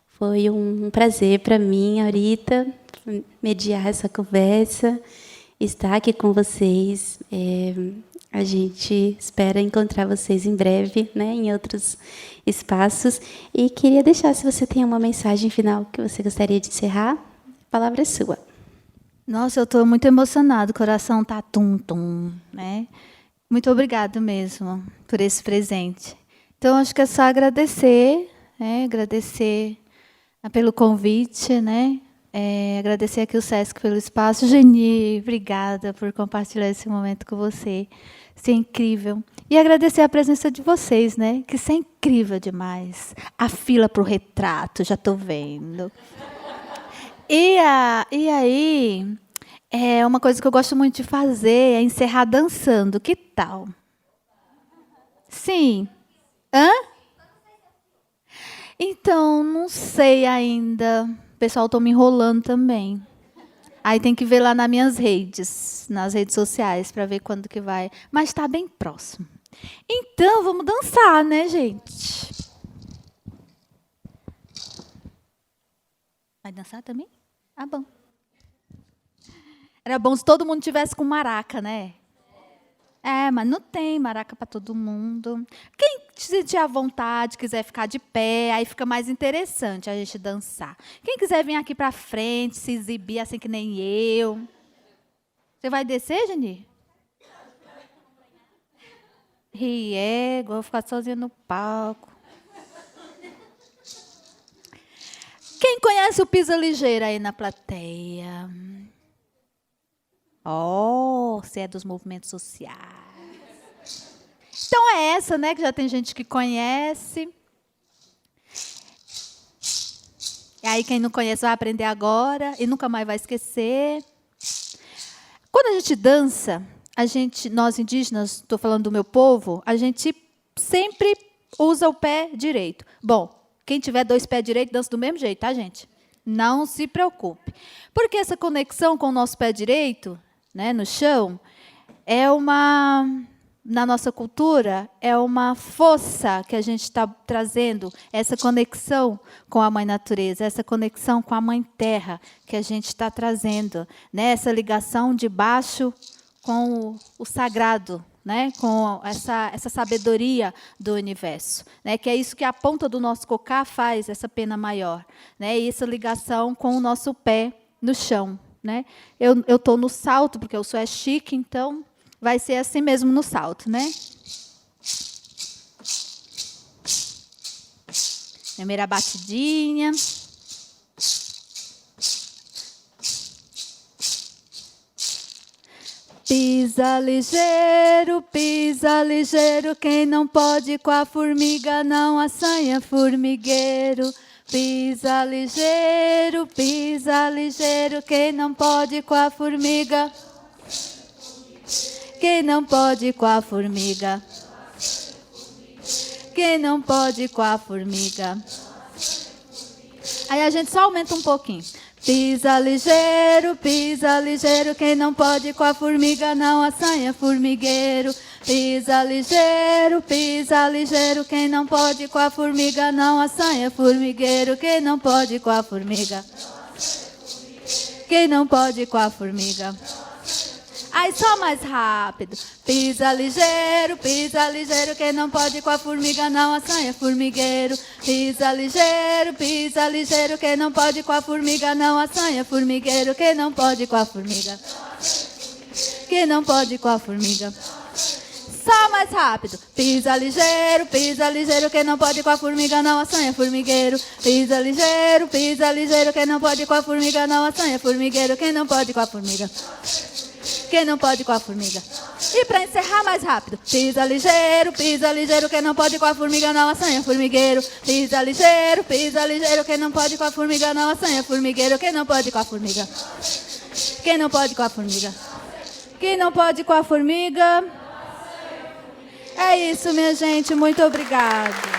Foi um prazer para mim, Aurita, mediar essa conversa, estar aqui com vocês. A gente espera encontrar vocês em breve, né, em outros espaços. E queria deixar, se você tem uma mensagem final que você gostaria de encerrar, a palavra é sua. Nossa, eu estou muito emocionada, o coração está tum-tum, né? Muito obrigado mesmo por esse presente. Então, acho que é só agradecer, né? Agradecer pelo convite, né? Agradecer aqui o Sesc pelo espaço. Geni, obrigada por compartilhar esse momento com você. Isso é incrível. E agradecer a presença de vocês, né? Que isso é incrível demais. A fila para o retrato, já estou vendo. E aí, uma coisa que eu gosto muito de fazer é encerrar dançando. Que tal? Sim. Hã? Então, não sei ainda. O pessoal está me enrolando também. Aí tem que ver lá nas minhas redes, nas redes sociais, para ver quando que vai. Mas está bem próximo. Então, vamos dançar, né, gente? Vai dançar também? Ah, bom. Era bom se todo mundo tivesse com maraca, né? Mas não tem maraca para todo mundo. Quem se sentir à vontade, quiser ficar de pé, aí fica mais interessante a gente dançar. Quem quiser vir aqui para frente, se exibir assim que nem eu. Você vai descer, Geni? Vou ficar sozinha no palco. Quem conhece o Pisa Ligeira aí na plateia? Você é dos movimentos sociais. Então é essa, né? Que já tem gente que conhece. E aí quem não conhece vai aprender agora e nunca mais vai esquecer. Quando a gente dança, nós indígenas, estou falando do meu povo, a gente sempre usa o pé direito. Bom, quem tiver 2 pés direitos, dança do mesmo jeito, tá, gente? Não se preocupe. Porque essa conexão com o nosso pé direito, né, no chão, na nossa cultura, é uma força que a gente está trazendo, essa conexão com a Mãe Natureza, essa conexão com a Mãe Terra que a gente está trazendo, né, essa ligação de baixo com o sagrado, né, com essa sabedoria do universo, né, que é isso que a ponta do nosso cocar faz, essa pena maior, né, e essa ligação com o nosso pé no chão, né. Eu estou no salto porque eu sou chique, então vai ser assim mesmo no salto, né. Primeira batidinha. Pisa ligeiro, quem não pode com a formiga não assanha formigueiro. Pisa ligeiro, quem não pode com a formiga. Quem não pode com a formiga. Quem não pode com a formiga. Aí a gente só aumenta um pouquinho. Pisa ligeiro, quem não pode com a formiga não assanha formigueiro. Pisa ligeiro, quem não pode com a formiga não assanha formigueiro. Quem não pode com a formiga. Quem não pode com a formiga. Aí só mais rápido. Pisa ligeiro, quem não pode com a formiga não assanha formigueiro. Pisa ligeiro, quem não pode com a formiga não assanha formigueiro. Quem não pode com a formiga. Quem não pode com a formiga. Só mais rápido. Pisa ligeiro, quem não pode com a formiga não assanha formigueiro. Pisa ligeiro, quem não pode com a formiga não assanha formigueiro. Quem não pode com a formiga. Quem não pode com a formiga. E para encerrar mais rápido. Pisa ligeiro, quem não pode com a formiga não assanha formigueiro. Pisa ligeiro, quem não pode com a formiga não assanha formigueiro. Quem não pode com a formiga. Quem não pode com a formiga. Quem não pode com a formiga. É isso, minha gente. Muito obrigada.